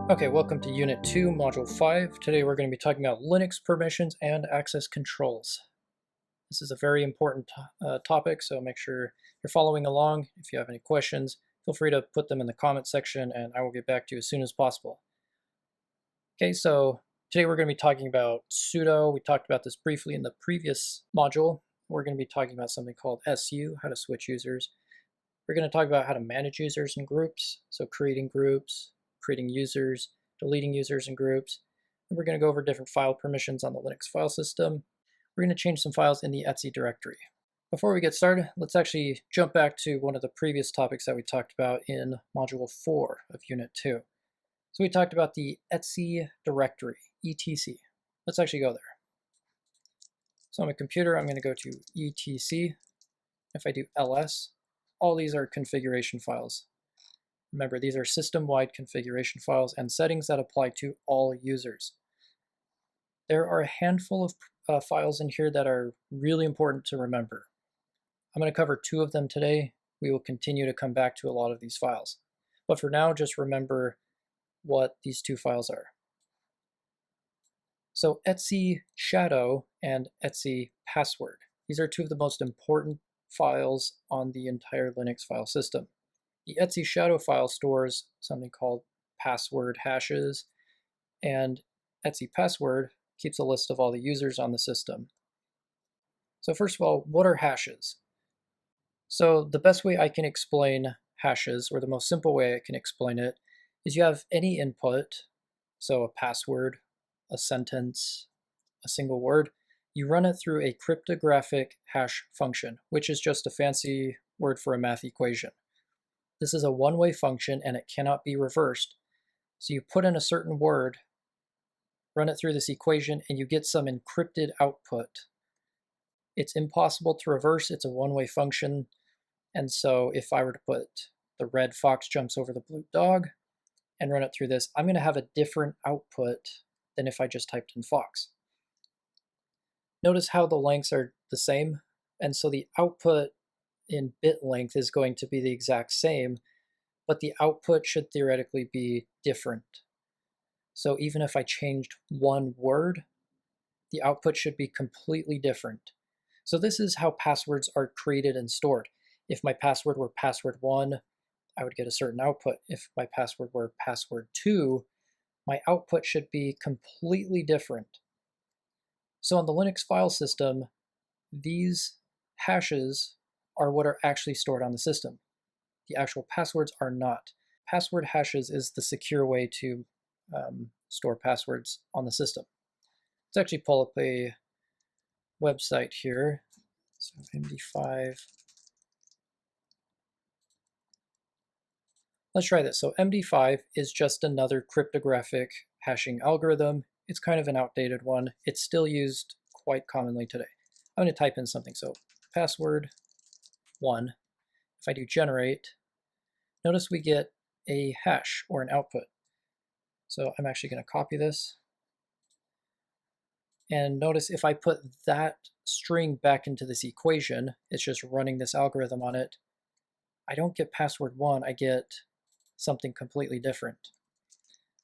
Okay, welcome to Unit 2, Module 5. Today we're going to be talking about Linux permissions and access controls. This is a very important topic, so make sure you're following along. If you have any questions, feel free to put them in the comment section and I will get back to you as soon as possible. Okay, so today we're going to be talking about sudo. We talked about this briefly in the previous module. We're going to be talking about something called SU, how to switch users. We're going to talk about how to manage users and groups, so creating groups, creating users, deleting users and groups. And we're going to go over different file permissions on the Linux file system. We're going to change some files in the etc directory. Before we get started, let's actually jump back to one of the previous topics that we talked about in Module 4 of Unit 2. So we talked about the etc directory, etc. Let's actually go there. So on my computer, I'm going to go to etc. If I do ls, all these are configuration files. Remember, these are system-wide configuration files and settings that apply to all users. There are a handful of files in here that are really important to remember. I'm going to cover 2 of them today. We will continue to come back to a lot of these files. But for now, just remember what these 2 files are. So etc shadow and etc password. These are 2 of the most important files on the entire Linux file system. The etc shadow file stores something called password hashes, and etc password keeps a list of all the users on the system. So first of all, what are hashes? So the best way I can explain hashes, or the most simple way I can explain it, is you have any input, so a password, a sentence, a single word, you run it through a cryptographic hash function, which is just a fancy word for a math equation. This is a one-way function and it cannot be reversed. So you put in a certain word, run it through this equation, and you get some encrypted output. It's impossible to reverse, it's a one-way function, and so if I were to put the red fox jumps over the blue dog and run it through this, I'm going to have a different output than if I just typed in fox. Notice how the lengths are the same, and so the output in bit length is going to be the exact same, but the output should theoretically be different. So even if I changed one word, the output should be completely different. So this is how passwords are created and stored. If my password were password1, I would get a certain output. If my password were password2, my output should be completely different. So on the Linux file system, these hashes are what are actually stored on the system. The actual passwords are not. Password hashes is the secure way to store passwords on the system. Let's actually pull up a website here. So MD5. Let's try this. So MD5 is just another cryptographic hashing algorithm. It's kind of an outdated one. It's still used quite commonly today. I'm going to type in something. So password 1. If I do generate, notice we get a hash or an output. So I'm actually going to copy this. And notice if I put that string back into this equation, it's just running this algorithm on it, I don't get password 1, I get something completely different.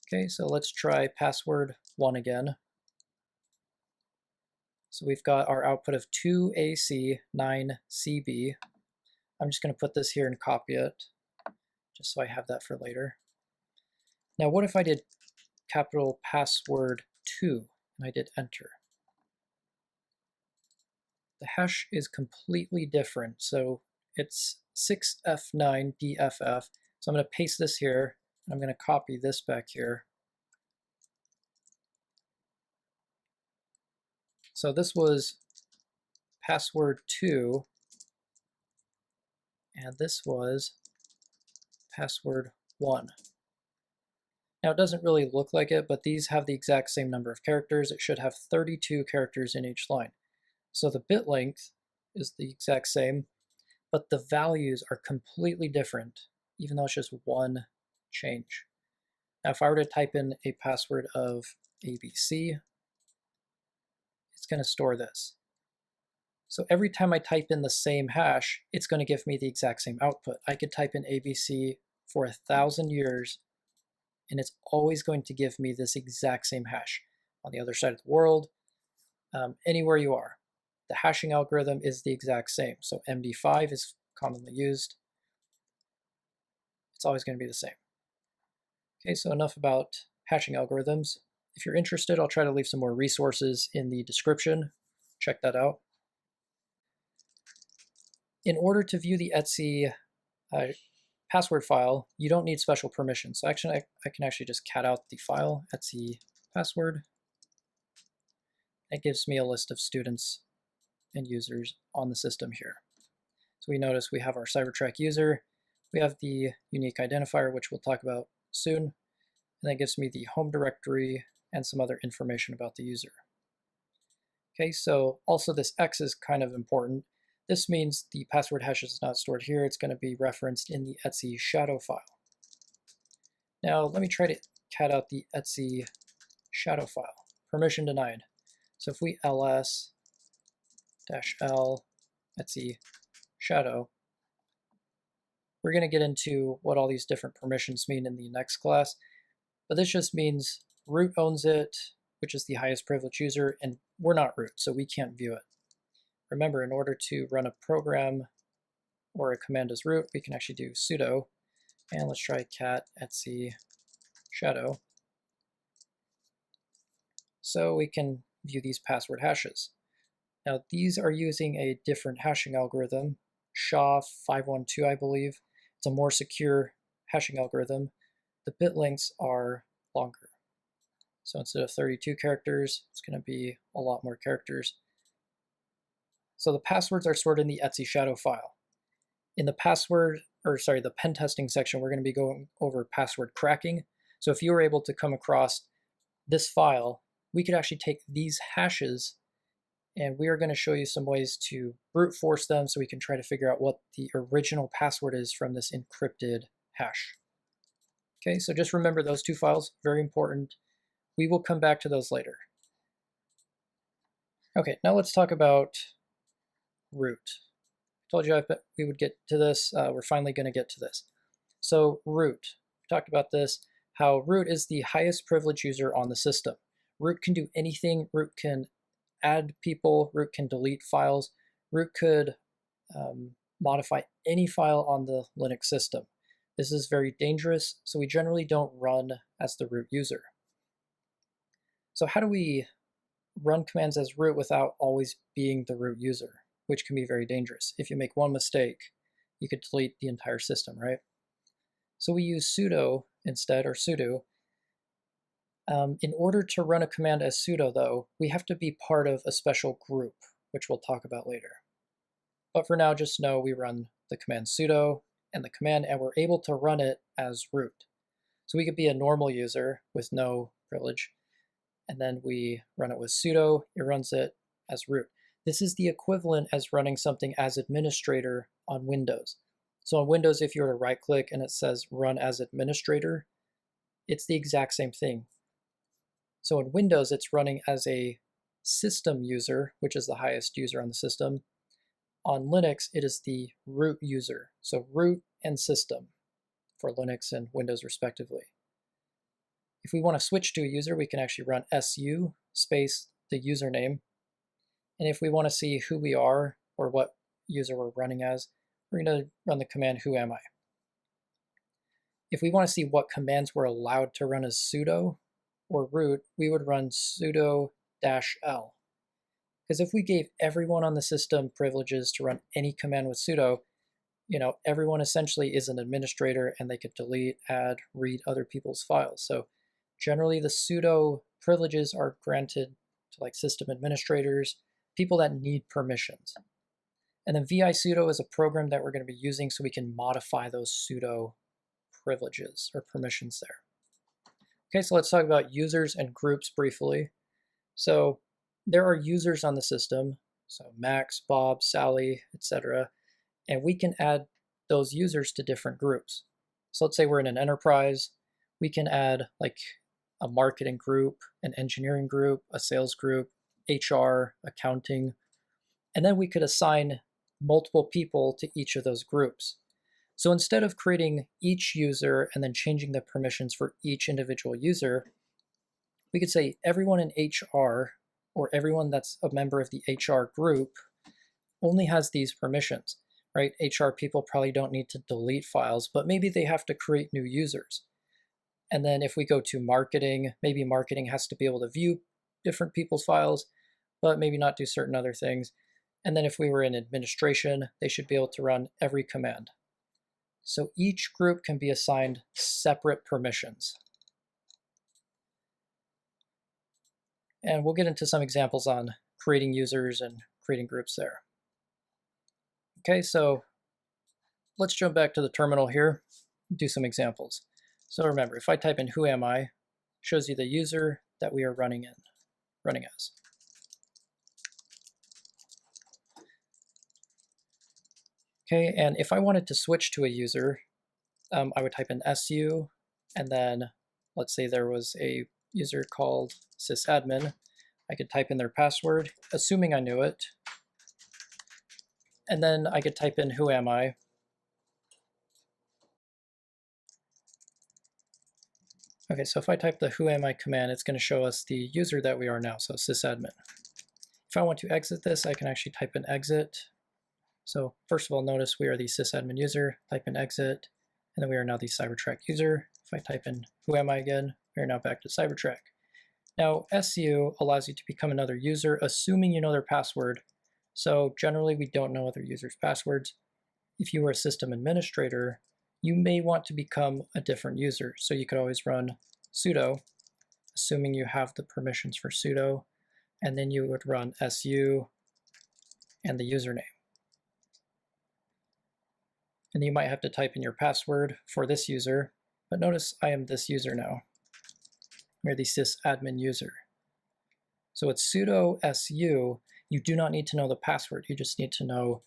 Okay, so let's try password 1 again. So we've got our output of 2AC9CB. I'm just going to put this here and copy it, just so I have that for later. Now what if I did capital password 2 and I did enter? The hash is completely different, so it's 6F9BFF. So I'm going to paste this here, and I'm going to copy this back here. So this was password 2, and this was password 1. Now it doesn't really look like it, but these have the exact same number of characters. It should have 32 characters in each line. So the bit length is the exact same, but the values are completely different, even though it's just one change. Now if I were to type in a password of ABC, it's going to store this. So every time I type in the same hash, it's going to give me the exact same output. I could type in ABC for 1,000 years, and it's always going to give me this exact same hash on the other side of the world, anywhere you are. The hashing algorithm is the exact same. So MD5 is commonly used. It's always going to be the same. Okay, so enough about hashing algorithms. If you're interested, I'll try to leave some more resources in the description. Check that out. In order to view the etc password file, you don't need special permissions. So actually, I can actually just cat out the file, etc password. It gives me a list of students and users on the system here. So we notice we have our Cybertrack user, we have the unique identifier, which we'll talk about soon, and that gives me the home directory and some other information about the user. Okay, so also this X is kind of important. This means the password hash is not stored here, it's going to be referenced in the etc shadow file. Now let me try to cat out the etc shadow file. Permission denied. So if we ls -l etc shadow, we're going to get into what all these different permissions mean in the next class, but this just means root owns it, which is the highest privileged user, and we're not root, so we can't view it. Remember, in order to run a program or a command as root, we can actually do sudo, and let's try cat etc shadow, so we can view these password hashes. Now these are using a different hashing algorithm, SHA-512 I believe. It's a more secure hashing algorithm. The bit lengths are longer. So instead of 32 characters, it's going to be a lot more characters. So the passwords are stored in the etc shadow file. In the the pen testing section, we're going to be going over password cracking. So if you were able to come across this file, we could actually take these hashes, and we are going to show you some ways to brute force them so we can try to figure out what the original password is from this encrypted hash. Okay, so just remember those two files, very important. We will come back to those later. Okay, now let's talk about root. I told you we would get to this. We're finally going to get to this. So root, we talked about this, how root is the highest privileged user on the system. Root can do anything. Root can add people. Root can delete files. Root could modify any file on the Linux system. This is very dangerous, so we generally don't run as the root user. So how do we run commands as root without always being the root user, which can be very dangerous? If you make one mistake, you could delete the entire system, right? So we use sudo instead, or sudo. In order to run a command as sudo, though, we have to be part of a special group, which we'll talk about later. But for now, just know we run the command sudo and the command, and we're able to run it as root. So we could be a normal user with no privilege, and then we run it with sudo, it runs it as root. This is the equivalent as running something as administrator on Windows. So on Windows, if you were to right-click and it says run as administrator, it's the exact same thing. So in Windows, it's running as a system user, which is the highest user on the system. On Linux, it is the root user. So root and system for Linux and Windows respectively. If we want to switch to a user, we can actually run su space the username. And if we want to see who we are or what user we're running as, we're going to run the command whoami. If we want to see what commands we're allowed to run as sudo or root, we would run sudo -l. Because if we gave everyone on the system privileges to run any command with sudo, everyone essentially is an administrator and they could delete, add, read other people's files. So generally the sudo privileges are granted to like system administrators, people that need permissions. And then vi sudo is a program that we're going to be using so we can modify those sudo privileges or permissions there. Okay, so let's talk about users and groups briefly. So there are users on the system, so Max, Bob, Sally, etc. And we can add those users to different groups. So let's say we're in an enterprise, we can add like a marketing group, an engineering group, a sales group, HR, accounting, and then we could assign multiple people to each of those groups. So instead of creating each user and then changing the permissions for each individual user, we could say everyone in HR, or everyone that's a member of the HR group, only has these permissions, right? HR people probably don't need to delete files, but maybe they have to create new users. And then if we go to marketing, maybe marketing has to be able to view different people's files, but maybe not do certain other things. And then if we were in administration, they should be able to run every command. So each group can be assigned separate permissions. And we'll get into some examples on creating users and creating groups there. Okay, so let's jump back to the terminal here, do some examples. So remember, if I type in who am I, shows you the user that we are running as. Okay, and if I wanted to switch to a user, I would type in su, and then let's say there was a user called sysadmin. I could type in their password, assuming I knew it, and then I could type in who am I. Okay, so if I type the who am I command, it's going to show us the user that we are now, so sysadmin. If I want to exit this, I can actually type in exit. So first of all, notice we are the sysadmin user, type in exit, and then we are now the Cybertrack user. If I type in who am I again, we are now back to Cybertrack. Now, SU allows you to become another user, assuming you know their password. So generally, we don't know other users' passwords. If you are a system administrator, you may want to become a different user. So you could always run sudo, assuming you have the permissions for sudo, and then you would run su and the username. And you might have to type in your password for this user, but notice I am this user now. We're the sysadmin user. So with sudo su, you do not need to know the password. You just need to know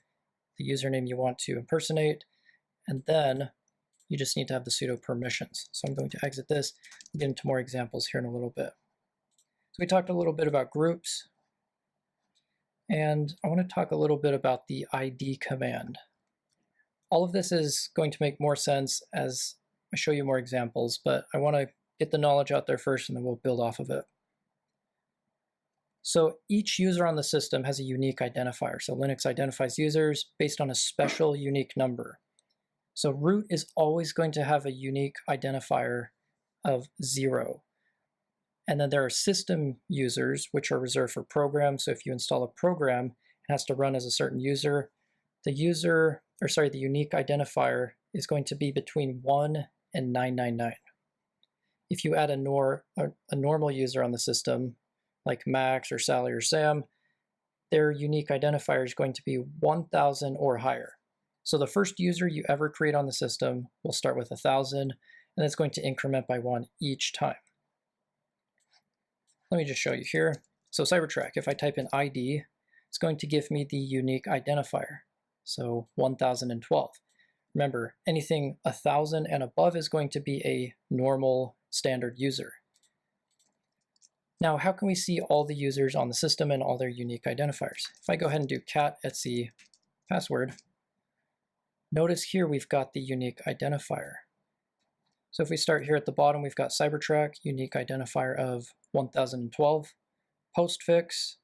the username you want to impersonate, and then you just need to have the sudo permissions. So I'm going to exit this and get into more examples here in a little bit. So we talked a little bit about groups, and I want to talk a little bit about the id command. All of this is going to make more sense as I show you more examples, but I want to get the knowledge out there first and then we'll build off of it. So each user on the system has a unique identifier. So Linux identifies users based on a special unique number. So root is always going to have a unique identifier of 0. And then there are system users, which are reserved for programs. So if you install a program, it has to run as a certain user. The unique identifier is going to be between 1 and 999. If you add a normal user on the system, like Max or Sally or Sam, their unique identifier is going to be 1000 or higher. So the first user you ever create on the system will start with 1000, and it's going to increment by 1 each time. Let me just show you here. So Cybertrack, if I type in ID, it's going to give me the unique identifier. So 1012. Remember, anything 1000 and above is going to be a normal standard user. Now, how can we see all the users on the system and all their unique identifiers? If I go ahead and do cat etc password, notice here we've got the unique identifier. So if we start here at the bottom, we've got Cybertrack, unique identifier of 1012. Postfix,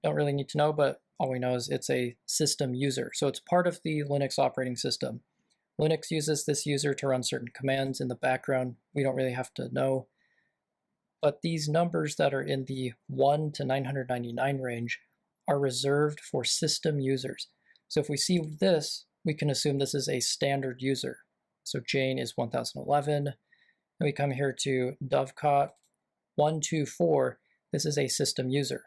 don't really need to know, but all we know is it's a system user. So it's part of the Linux operating system. Linux uses this user to run certain commands in the background. We don't really have to know. But these numbers that are in the 1 to 999 range are reserved for system users. So if we see this, we can assume this is a standard user. So Jane is 1011. And we come here to Dovecot 124. This is a system user.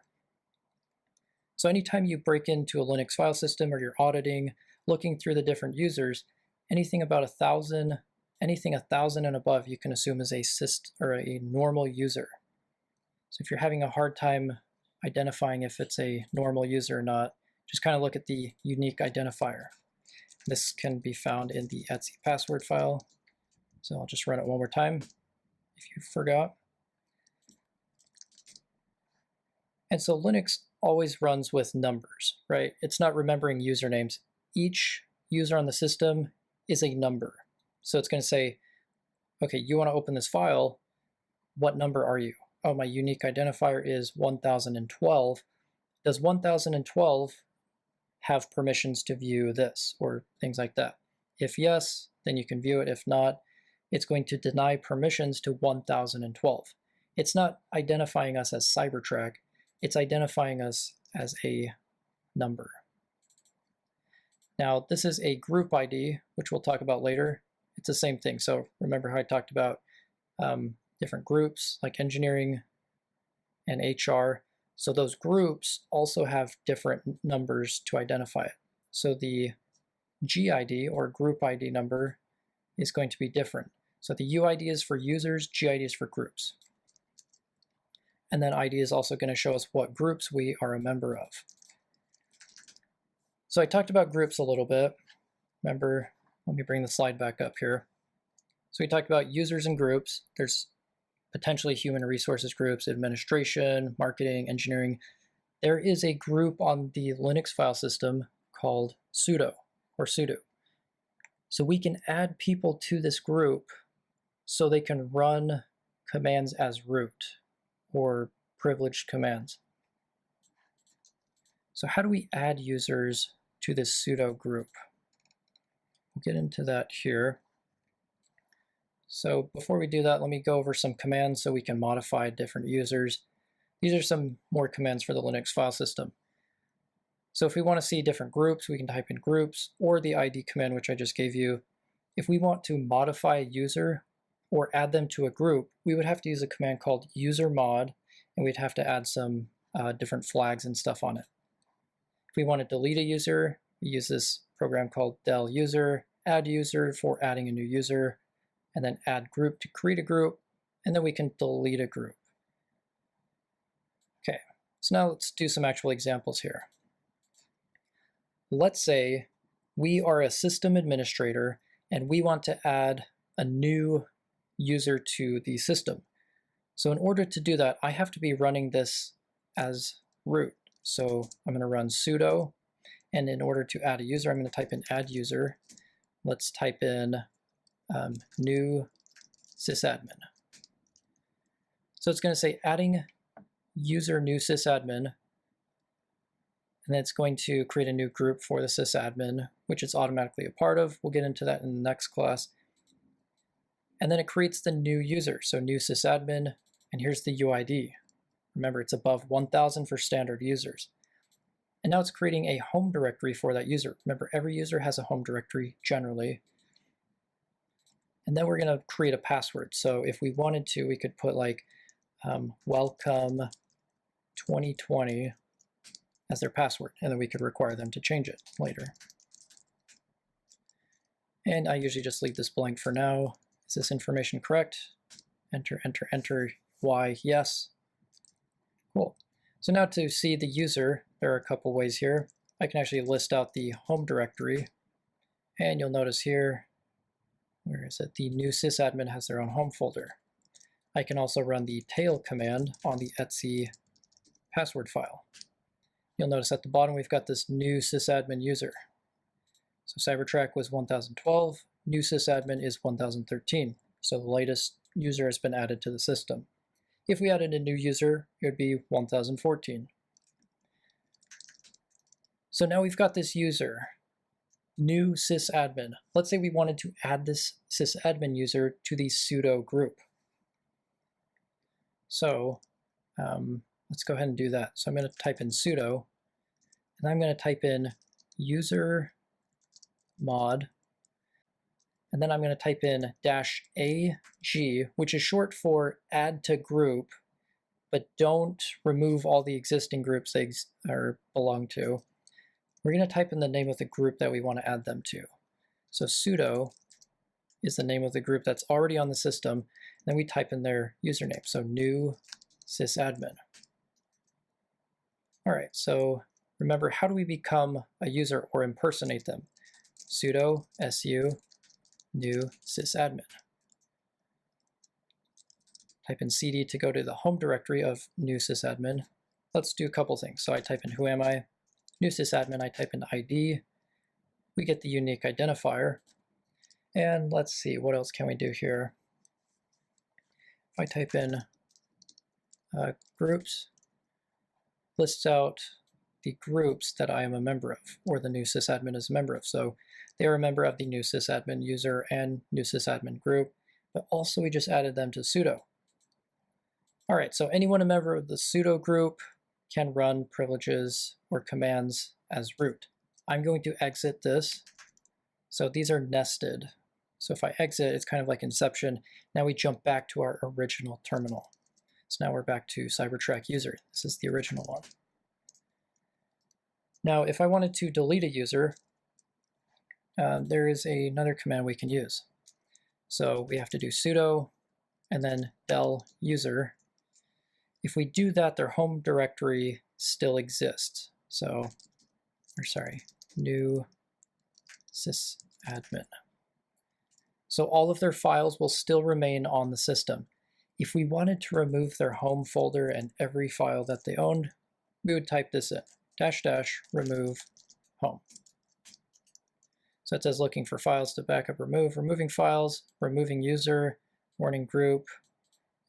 So anytime you break into a Linux file system or you're auditing, looking through the different users, anything about 1000, anything 1000 and above, you can assume is a normal user. So if you're having a hard time identifying if it's a normal user or not, just kind of look at the unique identifier. This can be found in the etc password file. So I'll just run it one more time if you forgot. And so Linux always runs with numbers, right? It's not remembering usernames. Each user on the system is a number. So it's going to say, okay, you want to open this file, what number are you? Oh, my unique identifier is 1012. Does 1012 have permissions to view this, or things like that? If yes, then you can view it. If not, it's going to deny permissions to 1012. It's not identifying us as Cybertrack, it's identifying us as a number. Now, this is a group ID, which we'll talk about later. It's the same thing. So remember how I talked about different groups like engineering and HR. So those groups also have different numbers to identify it. So the GID, or group ID number, is going to be different. So the UID is for users, GID is for groups. And then ID is also going to show us what groups we are a member of. So I talked about groups a little bit. Remember, let me bring the slide back up here. So we talked about users and groups. There's potentially human resources groups, administration, marketing, engineering. There is a group on the Linux file system called Pseudo, or sudo. So we can add people to this group so they can run commands as root, or privileged commands. So how do we add users to this pseudo group? We'll get into that here. So before we do that, let me go over some commands so we can modify different users. These are some more commands for the Linux file system. So if we want to see different groups, we can type in groups, or the ID command, which I just gave you. If we want to modify a user or add them to a group, we would have to use a command called usermod, and we'd have to add some different flags and stuff on it. If we want to delete a user, we use this program called deluser, adduser for adding a new user, and then addgroup to create a group, and then we can delete a group. Okay, so now let's do some actual examples here. Let's say we are a system administrator and we want to add a new user to the system. So in order to do that, I have to be running this as root. So I'm going to run sudo, and in order to add a user, I'm going to type in adduser. Let's type in new sysadmin. So it's going to say adding user new sysadmin, and then it's going to create a new group for the sysadmin, which it's automatically a part of. We'll get into that in the next class. And then it creates the new user, so new sysadmin, and here's the UID. Remember, it's above 1000 for standard users. And now it's creating a home directory for that user. Remember, every user has a home directory generally. And then we're going to create a password. So if we wanted to, we could put like welcome 2020 as their password, and then we could require them to change it later. And I usually just leave this blank for now. Is this information correct? Enter, enter, enter, Y, yes. Cool. So now to see the user, there are a couple ways here. I can actually list out the home directory, and you'll notice here, where is it? The new sysadmin has their own home folder. I can also run the tail command on the etc password file. You'll notice at the bottom we've got this new sysadmin user. So Cybertrack was 1012, new sysadmin is 1013. So the latest user has been added to the system. If we added a new user, it would be 1014. So now we've got this user, new sysadmin. Let's say we wanted to add this sysadmin user to the pseudo group. So let's go ahead and do that. So I'm going to type in sudo, and I'm going to type in usermod, and then I'm going to type in -ag, which is short for add to group, but don't remove all the existing groups they belong to. We're going to type in the name of the group that we want to add them to. So sudo is the name of the group that's already on the system, and then we type in their username, so new sysadmin. All right, so remember, how do we become a user or impersonate them? Sudo su new sysadmin. Type in cd to go to the home directory of new sysadmin. Let's do a couple things. So I type in who am I, new sysadmin, I type in ID, we get the unique identifier. And let's see, what else can we do here? If I type in groups, lists out the groups that I am a member of, or the new sysadmin is a member of. So they are a member of the new sysadmin user and new sysadmin group, but also we just added them to sudo. All right, so anyone a member of the sudo group can run privileges or commands as root. I'm going to exit this. So these are nested. So if I exit, it's kind of like Inception. Now we jump back to our original terminal. So now we're back to Cybertrack user. This is the original one. Now, if I wanted to delete a user, there is another command we can use. So we have to do sudo and then deluser. If we do that, their home directory still exists. So, or sorry, new sysadmin. So all of their files will still remain on the system. If we wanted to remove their home folder and every file that they owned, we would type this in, -- remove home. So it says looking for files to backup remove, removing files, removing user, warning group,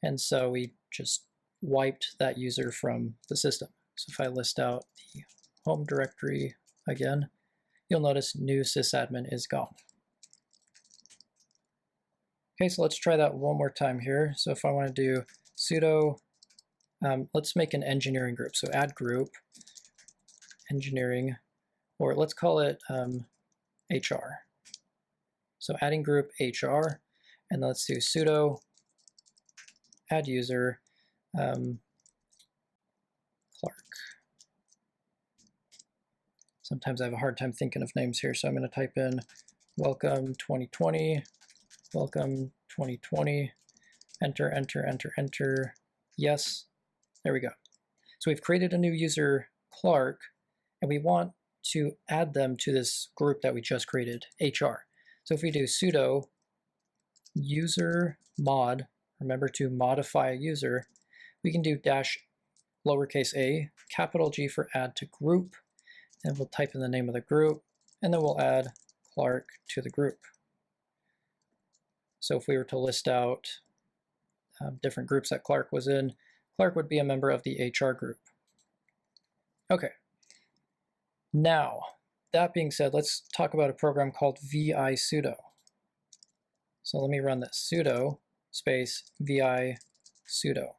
and so we just wiped that user from the system. So if I list out the home directory again, you'll notice new sysadmin is gone. Okay, so let's try that one more time here. So if I want to do sudo, let's make an engineering group. So addgroup, engineering, or let's call it HR. So adding group HR, and let's do sudo adduser Clark. Sometimes I have a hard time thinking of names here, so I'm going to type in welcome 2020, welcome 2020, enter, enter, enter, enter, yes, there we go. So we've created a new user, Clark, and we want to add them to this group that we just created, HR. So if we do sudo usermod, remember to modify a user, we can do -a, capital G for add to group, and we'll type in the name of the group, and then we'll add Clark to the group. So if we were to list out different groups that Clark was in, Clark would be a member of the HR group. Okay. Now, that being said, let's talk about a program called visudo. So let me run this, sudo space visudo.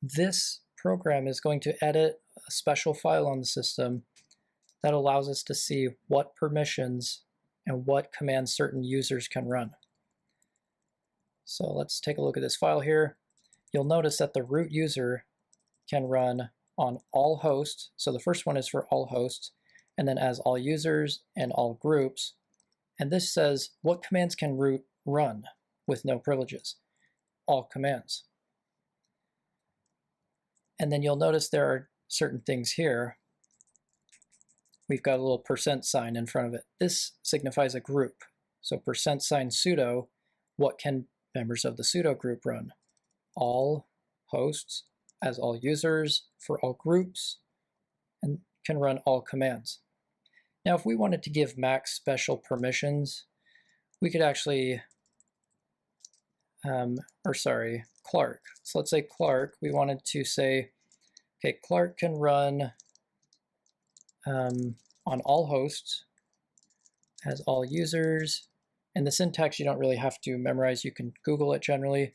This program is going to edit a special file on the system that allows us to see what permissions and what commands certain users can run. So let's take a look at this file here. You'll notice that the root user can run on all hosts. So the first one is for all hosts, and then as all users and all groups. And this says what commands can root run with no privileges? All commands. And then you'll notice there are certain things here. We've got a little % in front of it. This signifies a group. So % sudo, what can members of the sudo group run? All hosts as all users for all groups, and can run all commands. Now, if we wanted to give max special permissions, we could actually, Clark. So let's say Clark, we wanted to say, okay, Clark can run on all hosts as all users. And the syntax you don't really have to memorize, you can Google it generally.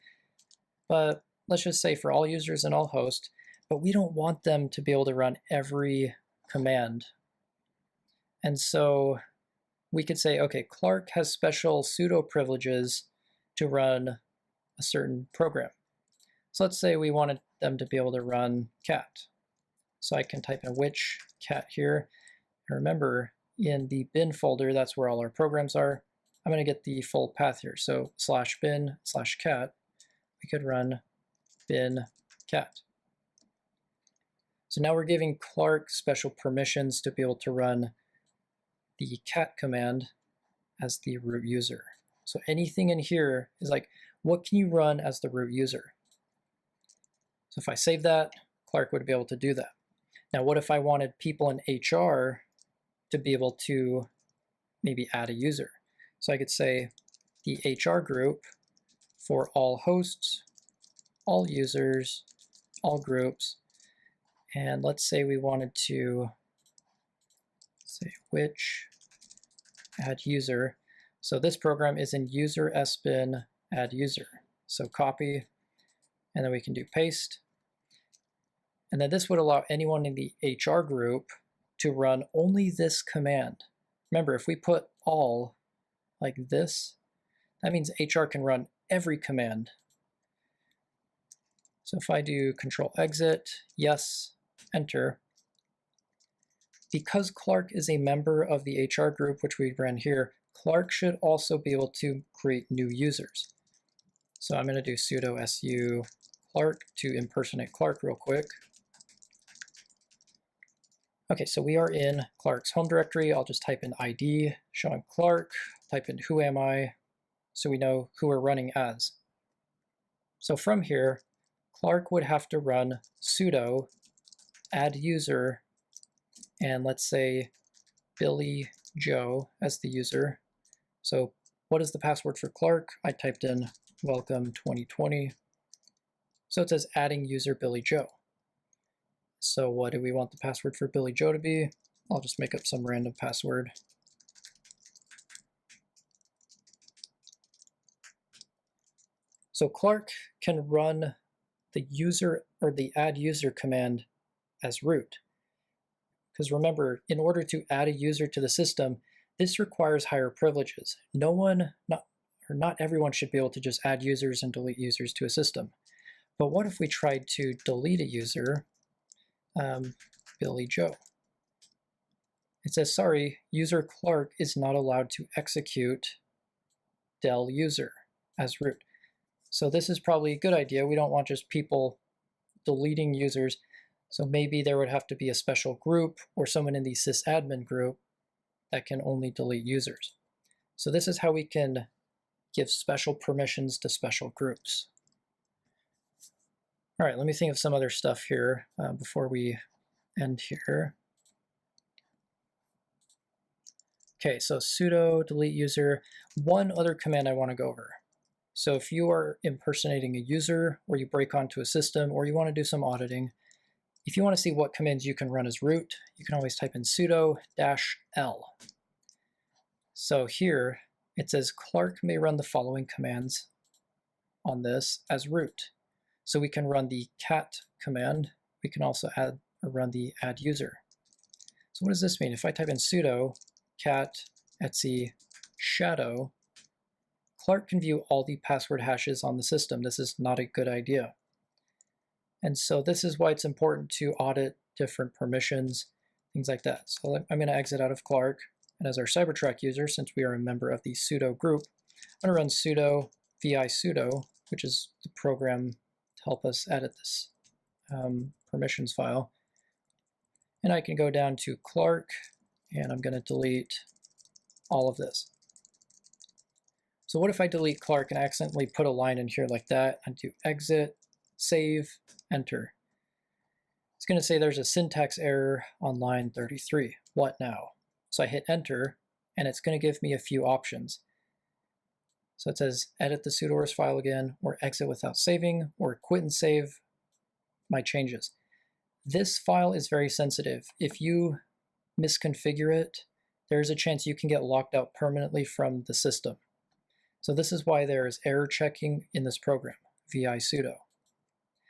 But let's just say for all users and all hosts, but we don't want them to be able to run every command. And so we could say, okay, Clark has special sudo privileges to run a certain program. So let's say we wanted them to be able to run cat. So I can type in which cat here. And remember, in the bin folder, that's where all our programs are. I'm going to get the full path here. So /bin/cat, we could run bin cat. So now we're giving Clark special permissions to be able to run the cat command as the root user. So anything in here is like, what can you run as the root user? So if I save that, Clark would be able to do that. Now, what if I wanted people in HR to be able to maybe add a user? So I could say the HR group for all hosts, all users, all groups, and let's say we wanted to say which adduser. So this program is in user sbin adduser. So copy, and then we can do paste. And then this would allow anyone in the HR group to run only this command. Remember, if we put all like this, that means HR can run every command. So if I do control exit, yes, enter, because Clark is a member of the HR group, which we ran here, Clark should also be able to create new users. So I'm going to do sudo su Clark to impersonate Clark real quick. Okay, so we are in Clark's home directory. I'll just type in ID, showing Clark, type in who am I, so we know who we're running as. So from here, Clark would have to run sudo adduser, and let's say Billy Joe as the user. So what is the password for Clark? I typed in welcome 2020. So it says adding user Billy Joe. So what do we want the password for Billy Joe to be? I'll just make up some random password. So Clark can run the user or the adduser command as root. Because remember, in order to add a user to the system, this requires higher privileges. Not everyone should be able to just add users and delete users to a system. But what if we tried to delete a user, Billy Joe? It says, sorry, user Clark is not allowed to execute deluser as root. So this is probably a good idea. We don't want just people deleting users. So maybe there would have to be a special group or someone in the sysadmin group that can only delete users. So this is how we can give special permissions to special groups. All right, let me think of some other stuff here before we end here. Okay, so sudo delete user. One other command I want to go over. So if you are impersonating a user, or you break onto a system, or you want to do some auditing, if you want to see what commands you can run as root, you can always type in sudo -l. So here it says Clark may run the following commands on this as root. So we can run the cat command. We can also run the adduser. So what does this mean? If I type in sudo cat etc shadow, Clark can view all the password hashes on the system. This is not a good idea. And so this is why it's important to audit different permissions, things like that. So I'm going to exit out of Clark. And as our Cybertruck user, since we are a member of the sudo group, I'm going to run sudo visudo, which is the program to help us edit this permissions file. And I can go down to Clark, and I'm going to delete all of this. So what if I delete Clark and accidentally put a line in here like that? I do exit, save, enter. It's going to say there's a syntax error on line 33. What now? So I hit enter, and it's going to give me a few options. So it says edit the sudoers file again, or exit without saving, or quit and save my changes. This file is very sensitive. If you misconfigure it, there's a chance you can get locked out permanently from the system. So this is why there is error checking in this program, visudo.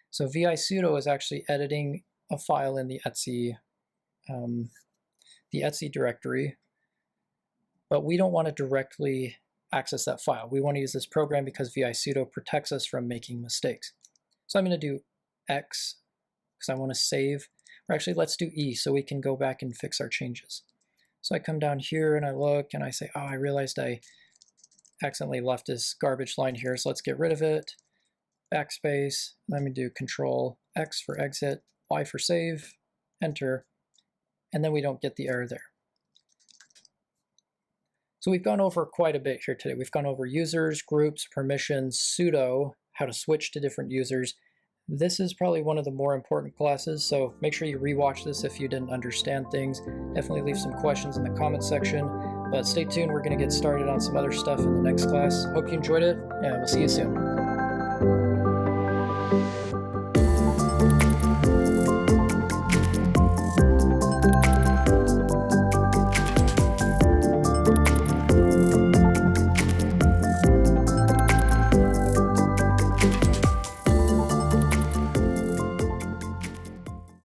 So visudo is actually editing a file in the etc directory, but we don't want to directly access that file. We want to use this program because visudo protects us from making mistakes. So I'm going to do X because I want to save, or actually let's do E so we can go back and fix our changes. So I come down here and I look and I say, oh, I realized I accidentally left this garbage line here, so let's get rid of it. Backspace, let me do Control X for exit, Y for save, enter, and then we don't get the error there. So we've gone over quite a bit here today. We've gone over users, groups, permissions, sudo, how to switch to different users. This is probably one of the more important classes, so make sure you rewatch this if you didn't understand things. Definitely leave some questions in the comment section. But stay tuned, we're going to get started on some other stuff in the next class. Hope you enjoyed it, and we'll see you soon.